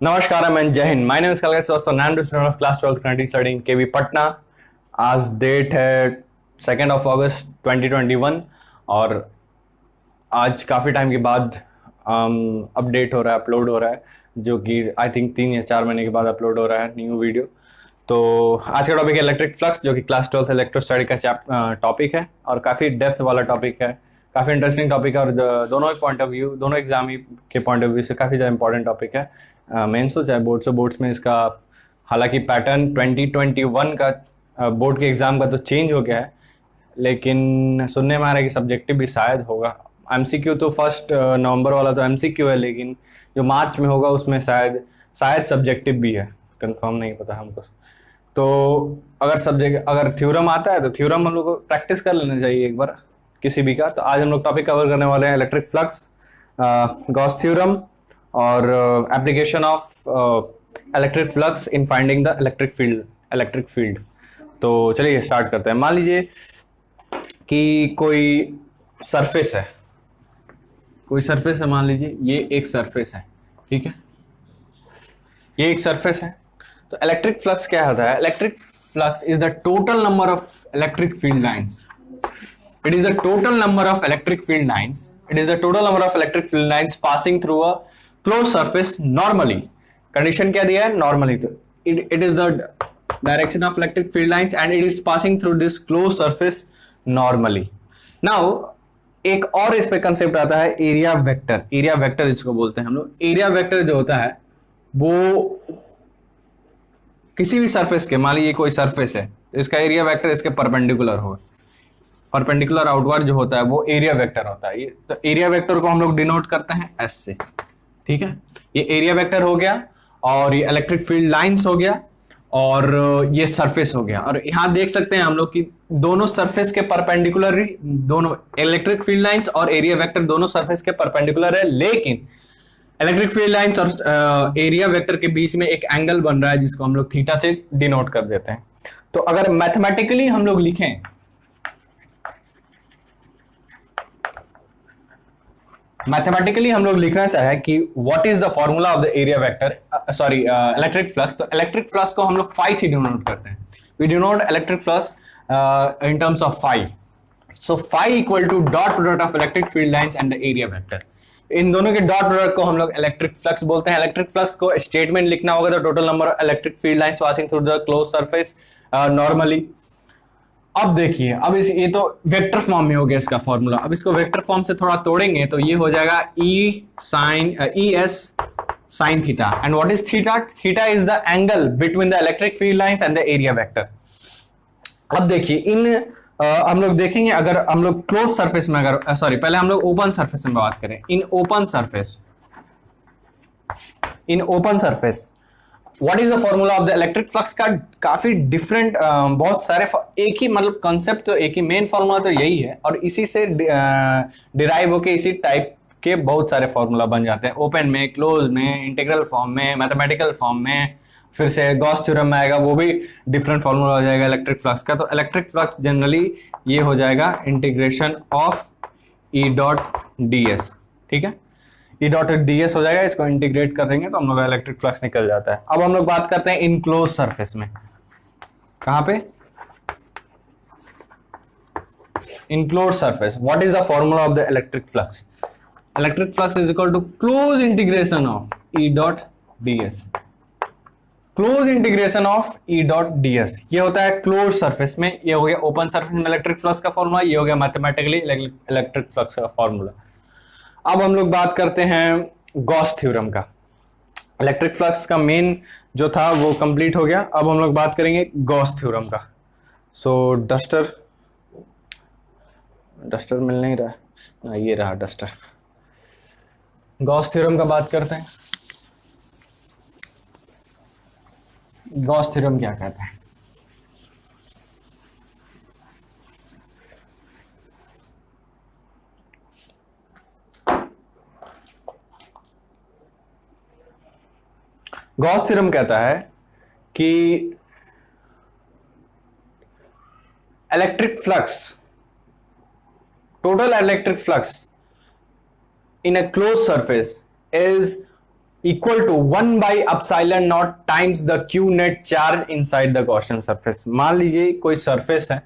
नमस्कार मैं जय हिंद। माय नेम इज कलगस दोस्तों, नाम student of class 12th currently studying KV Patna. आज डेट है 2 अगस्त 2021 और आज काफ़ी टाइम के बाद अपडेट हो रहा है, अपलोड हो रहा है, जो कि आई थिंक 3 या 4 महीने के बाद अपलोड हो रहा है न्यू वीडियो। तो आज का टॉपिक है इलेक्ट्रिक फ्लक्स, जो कि क्लास 12th इलेक्ट्रोस्टैटिक का टॉपिक है और काफ़ी डेप्थ वाला टॉपिक है, काफ़ी इंटरेस्टिंग टॉपिक है और दोनों पॉइंट ऑफ व्यू, दोनों एग्जाम के पॉइंट ऑफ व्यू से काफ़ी ज़्यादा इंपॉर्टेंट टॉपिक है। मेंस हो चाहे बोर्ड्स हो, बोर्ड्स में इसका हालांकि पैटर्न 2021 का बोर्ड के एग्ज़ाम का तो चेंज हो गया है, लेकिन सुनने में आ रहा है कि सब्जेक्टिव भी शायद होगा। एमसीक्यू तो 1 नवंबर वाला तो एमसीक्यू है, लेकिन जो मार्च में होगा उसमें शायद सब्जेक्टिव भी है, कंफर्म नहीं पता हमको। तो अगर थ्योरम आता है तो थ्योरम हम लोग को प्रैक्टिस कर लेना चाहिए एक बार किसी भी का। तो आज हम लोग टॉपिक कवर करने वाले हैं इलेक्ट्रिक फ्लक्स, गॉस थ्योरम और application of electric flux in finding the electric field. तो चलिए स्टार्ट करते हैं। मान लीजिए कि कोई सरफेस है, मान लीजिए ये एक सरफेस है, ठीक है, ये एक सरफेस है। तो इलेक्ट्रिक फ्लक्स क्या होता है? Electric flux is the total number of electric field lines. It is the total number of electric field lines. It is the total number of electric field lines passing through a closed surface normally. Condition क्या दिया है? Normally. तो it is the direction of electric field lines and it is passing through this closed surface normally. Now एक और इस पे concept आता है एरिया वेक्टर। एरिया वेक्टर इसको बोलते हैं हम लोग। एरिया वेक्टर जो होता है वो किसी भी सरफेस के, मान लीजिए कोई सरफेस है तो इसका एरिया वेक्टर इसके परपेंडिकुलर हो, परपेंडिकुलर आउटवर्ड जो होता है वो एरिया वेक्टर होता है। तो एरिया वेक्टर को हम लोग डिनोट करते हैं एस से, ठीक है। ये एरिया वेक्टर हो गया और ये इलेक्ट्रिक फील्ड लाइंस हो गया और ये सरफेस हो गया। और यहाँ देख सकते हैं हम लोग कि दोनों सरफेस के परपेंडिकुलर, दोनों इलेक्ट्रिक फील्ड लाइंस और एरिया वेक्टर दोनों सरफेस के परपेंडिकुलर है, लेकिन इलेक्ट्रिक फील्ड लाइंस और एरिया वेक्टर के बीच में एक एंगल बन रहा है जिसको हम लोग थीटा से डिनोट कर देते हैं। तो अगर मैथमेटिकली हम लोग लिखें, मैथमेटिकली हम लोग लिखना चाहे कि what is the formula of the area vector, sorry electric flux, तो इलेक्ट्रिक फ्लक्स को हम लोग फाई से डिनोट करते हैं। We denote electric flux in terms of phi. So phi equal to dot product of electric field lines and the area vector. इन दोनों के डॉट प्रोडक्ट को हम लोग इलेक्ट्रिक फ्लक्स बोलते हैं। इलेक्ट्रिक फ्लक्स को स्टेटमेंट लिखना होगा तो total number of electric field lines passing through the close surface normally. अब देखिए, अब ये तो वेक्टर फॉर्म में हो गया इसका फॉर्मूला। अब इसको वेक्टर फॉर्म से थोड़ा तोड़ेंगे तो ये हो जाएगा E S sine theta. And what is theta? Theta is the angle between the electric field lines and the area vector. अब देखिए हम लोग देखेंगे, अगर हम लोग क्लोज सरफेस में, अगर सॉरी पहले हम लोग ओपन सरफेस में बात करें। In open surface what is the formula of the electric flux का काफी डिफरेंट, बहुत सारे एक ही मतलब कंसेप्ट, तो एक ही मेन फॉर्मूला तो यही है और इसी से डिराइव होके इसी टाइप के बहुत सारे फॉर्मूला बन जाते हैं। ओपन में, क्लोज में, इंटीग्रल फॉर्म में, मैथमेटिकल फॉर्म में, फिर से गॉस थ्योरम में आएगा, वो भी डिफरेंट फॉर्मूला हो जाएगा इलेक्ट्रिक फ्लक्स का। तो इलेक्ट्रिक फ्लक्स जनरली ये हो जाएगा integration of E dot D S, ठीक है। ई डॉट डी एस हो जाएगा, इसको इंटीग्रेट कर देंगे तो हम लोग का इलेक्ट्रिक फ्लक्स निकल जाता है। अब हम लोग बात करते हैं इनक्लोज सरफेस में। कहां पे? Enclose surface. What is the formula of the electric flux? Electric flux is equal to close integration of E dot D S. Close integration of E dot D S ये होता है close surface में। ये हो गया open surface में electric flux का formula, ये हो गया मैथमेटिकली इलेक्ट्रिक फ्लक्स का फॉर्मूला। अब हम लोग बात करते हैं गॉस थ्योरम का। इलेक्ट्रिक फ्लक्स का मेन जो था वो कंप्लीट हो गया। अब हम लोग बात करेंगे गॉस थ्योरम का। सो डस्टर मिल नहीं रहा है, ये रहा डस्टर। गॉस थ्योरम का बात करते हैं। गॉस थ्योरम क्या कहता है? गॉस थ्योरम कहता है कि electric flux, total electric flux in a closed surface is equal to 1/ε0 times the Q net charge inside the Gaussian surface. मान लीजिए कोई सरफेस है,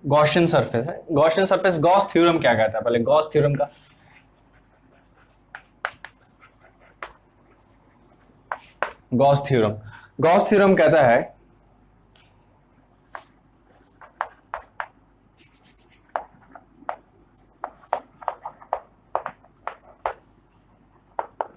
गॉसियन सरफेस है। गॉसियन सरफेस, गॉस थ्योरम क्या कहता है, पहले गॉस थ्योरम का गॉस थ्योरम कहता है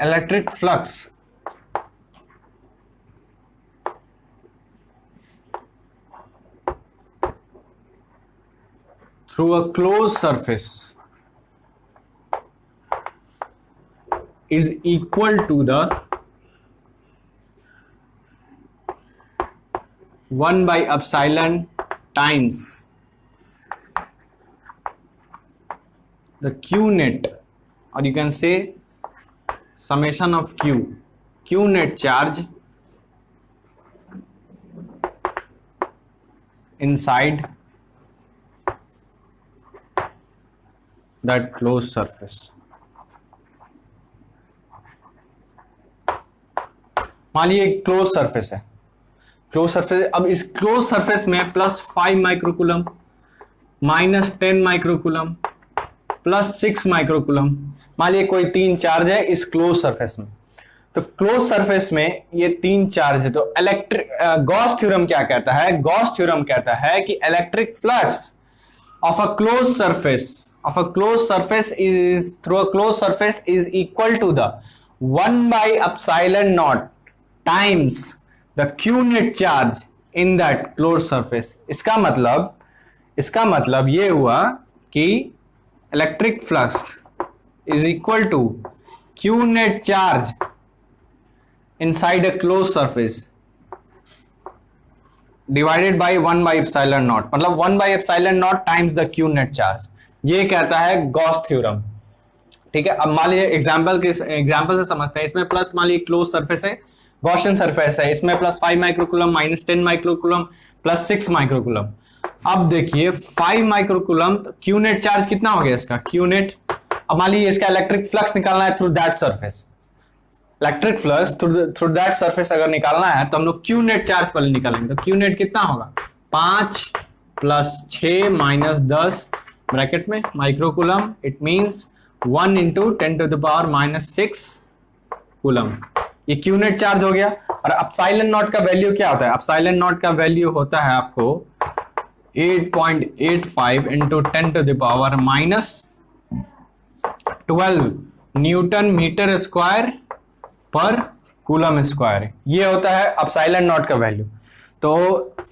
electric flux through a closed surface is equal to the 1/ε times the q net, or you can say summation of q net charge inside that closed surface। मान लीजिए close surface है, अब इस close surface में +5 microcoulomb, -10 microcoulomb, +6 microcoulomb, मान लीजिए कोई 3 charge है इस क्लोज सरफेस में। तो क्लोज सरफेस में ये 3 चार्ज है, तो गॉस थ्योरम क्या कहता है? गॉस थ्योरम कहता है कि electric flux of a close surface is through a closed surface is equal to the 1/ε0 times the q net charge in that closed surface। इसका मतलब ये हुआ कि electric flux is equal to q net charge inside a closed surface divided by 1/ε0, मतलब 1/ε0 times the q net charge। ये कहता है Gauss theorem. ठीक है, अब मान लीजिए एग्जांपल से समझते हैं। इसमें प्लस, मान लीजिए क्लोज सरफेस है, गॉसियन सरफेस है, इसमें +5 माइक्रोकूलम, -10 माइक्रोकूलम, +6 माइक्रोकूलम। अब देखिए 5 माइक्रोकूलम, तो क्यू नेट चार्ज कितना हो गया इसका? Q net. अब मान लीजिए इसका इलेक्ट्रिक फ्लक्स निकालना है through that surface, electric flux through that surface अगर निकालना है तो हम लोग क्यू नेट चार्ज पहले निकालेंगे। तो क्यू नेट कितना होगा? 5 + 6 - 10 ब्रैकेट में माइक्रोकूलम, इट मींस 1 × 10⁻⁻6 कूलम। ये क्यू नेट चार्ज हो गया। और ε0 का वैल्यू क्या होता है? ε0 का वैल्यू होता है आपको 8.85 × 10⁻12 न्यूटन मीटर स्क्वायर पर कूलम स्क्वायर। ये होता है ε0 का वैल्यू। तो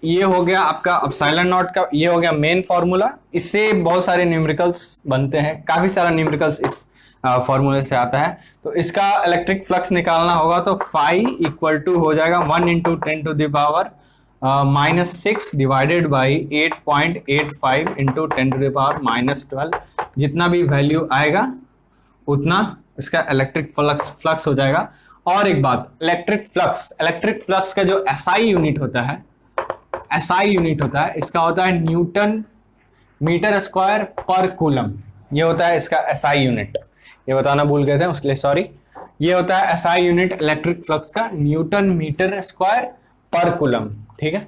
ये हो गया आपका ε0 का, ये हो गया मेन फॉर्मूला। इससे बहुत सारे न्यूमेरिकल्स बनते हैं, काफी सारा न्यूमेरिकल्स इस फॉर्मूले से आता है। तो इसका इलेक्ट्रिक फ्लक्स निकालना होगा तो फाई इक्वल टू हो जाएगा 1 × 10⁻⁻6 डिवाइडेड बाई 8.85 × 10⁻12। जितना भी वैल्यू आएगा उतना इसका इलेक्ट्रिक फ्लक्स हो जाएगा। और एक बात, इलेक्ट्रिक फ्लक्स का जो एसआई यूनिट होता है, इसका होता है न्यूटन मीटर स्क्वायर पर कूलम। ये होता है इसका एसआई यूनिट, ये बताना भूल गए थे, उसके लिए सॉरी। ये होता है एसआई यूनिट इलेक्ट्रिक फ्लक्स का, न्यूटन मीटर स्क्वायर पर कूलम। ठीक है,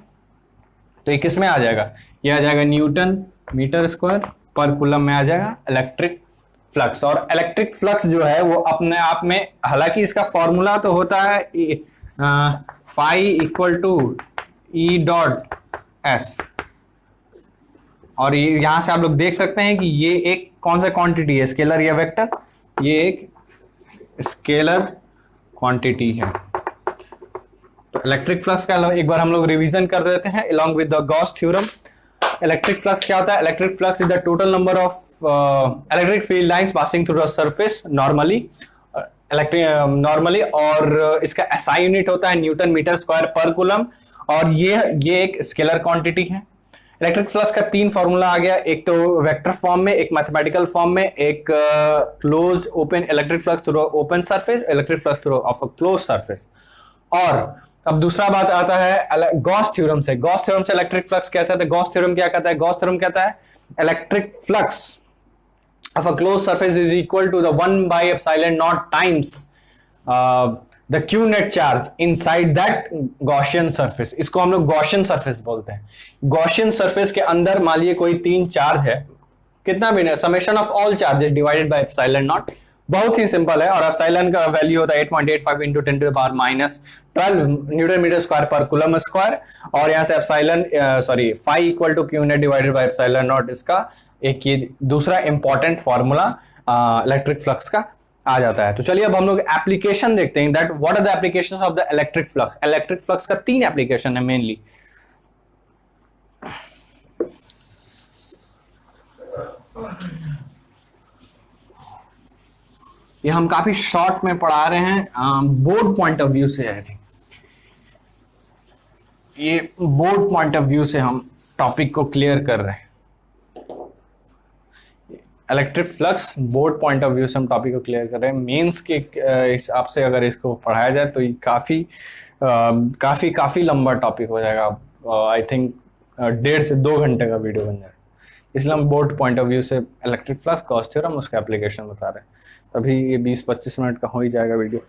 तो ये किस में आ जाएगा? ये आ जाएगा न्यूटन मीटर स्क्वायर पर कूलम में आ जाएगा इलेक्ट्रिक फ्लक्स। और इलेक्ट्रिक फ्लक्स जो है वो अपने आप में, हालांकि इसका फॉर्मूला तो होता है फाई इक्वल टू E.S, और ये यहां से आप लोग देख सकते हैं कि ये एक कौन सा क्वांटिटी है, स्केलर या वेक्टर? ये एक स्केलर क्वांटिटी है। तो इलेक्ट्रिक फ्लक्स का एक बार हम लोग रिवीजन कर देते हैं along with the Gauss theorem. Electric flux क्या होता है? Electric flux is the total number of electric field lines passing through the surface normally, और इसका एसआई यूनिट होता है न्यूटन मीटर स्क्वायर पर कूलम। और ये एक स्केलर क्वांटिटी है। इलेक्ट्रिक फ्लक्स का 3 फॉर्मूला आ गया, एक तो वेक्टर फॉर्म में, एक मैथमेटिकल फॉर्म में, एक close open electric flux through open surface, electric flux through of a close surface. और अब दूसरा बात आता है गॉस थ्योरम से। गॉस थ्योरम से इलेक्ट्रिक फ्लक्स कैसा है? गॉस थ्योरम क्या कहता है? गॉस थ्योरम कहता है electric flux of a closed surface is equal to the 1 by epsilon naught times the q net charge inside that Gaussian surface. इसको हम लोग Gaussian surface बोलते हैं. Gaussian surface के अंदर मान लीजिए कोई 3 चार्ज है, कितना भी नहीं, summation of all charges divided by epsilon not. बहुत ही सिंपल है. और एप्सिलॉन का वैल्यू होता है 8.85 into 10 to the power minus 12 newton metre square पर कूलम स्क्वायर. और यहाँ से epsilon phi equal to Q net divided by epsilon naught, इसका एक ये दूसरा इंपॉर्टेंट फॉर्मूला इलेक्ट्रिक फ्लक्स का आ जाता है. तो चलिए अब हम लोग एप्लीकेशन देखते हैं, that what are the applications of the electric flux. Electric flux का 3 एप्लीकेशन है मेनली. ये हम काफी शॉर्ट में पढ़ा रहे हैं, बोर्ड पॉइंट ऑफ व्यू से है. ये बोर्ड पॉइंट ऑफ व्यू से हम टॉपिक को क्लियर कर रहे हैं. Electric flux board point of view से हम टॉपिक को क्लियर कर रहे हैं. मेंस के हिसाब से अगर इसको पढ़ाया जाए तो ये काफी लंबा टॉपिक हो जाएगा. आई थिंक 1.5 से 2 घंटे का वीडियो बन जाएगा. इसलिए हम बोर्ड पॉइंट ऑफ व्यू से इलेक्ट्रिक फ्लक्स, गॉस थ्योरम, उसका एप्लीकेशन बता रहे हैं. तभी ये 20-25 मिनट का हो ही जाएगा वीडियो.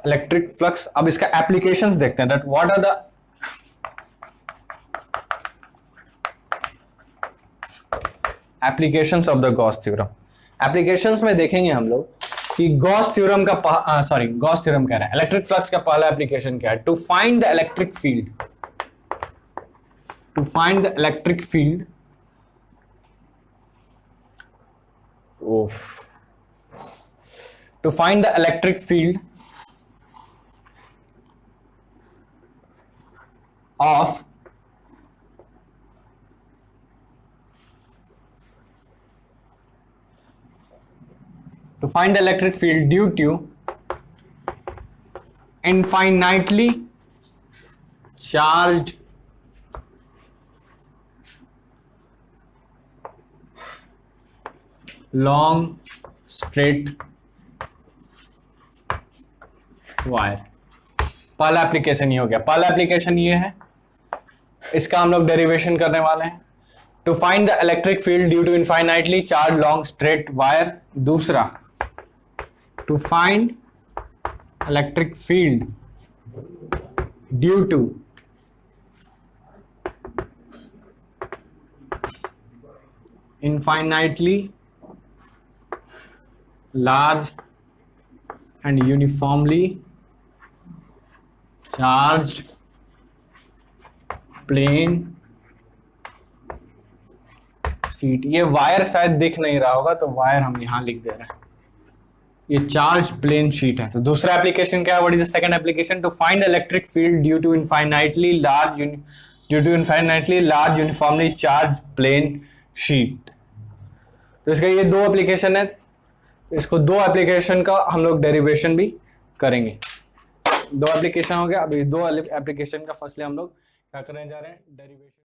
इलेक्ट्रिक फ्लक्स, अब इसका एप्लीकेशंस देखते हैं, that what are the applications of the Gauss theorem. Applications में देखेंगे हम लोग कि गॉस थ्योरम का गॉस थ्योरम कह रहा है, इलेक्ट्रिक फ्लक्स का पहला एप्लीकेशन क्या है, to find the electric field. To find the electric field to find the electric field of due to infinitely charged long straight wire. पहला एप्लीकेशन ये हो गया. पहला एप्लीकेशन ये है, इसका हम लोग डेरिवेशन करने वाले हैं. To find the electric field due to infinitely charged long straight wire. दूसरा, to find electric field due to infinitely large and uniformly charged plane sheet. ये वायर शायद दिख नहीं रहा होगा तो वायर हम यहां लिख दे रहे हैं. ये चार्ज प्लेन शीट है. तो दूसरा एप्लीकेशन क्या है, what is the second application, to find electric field due to infinitely large uniformly charge plane sheet. तो इसका ये 2 एप्लीकेशन है. इसको 2 एप्लीकेशन का हम लोग डेरिवेशन भी करेंगे. 2 एप्लीकेशन हो गया. अभी 2 एप्लीकेशन का फर्स्टली हम लोग क्या करने जा रहे हैं, डेरिवेशन.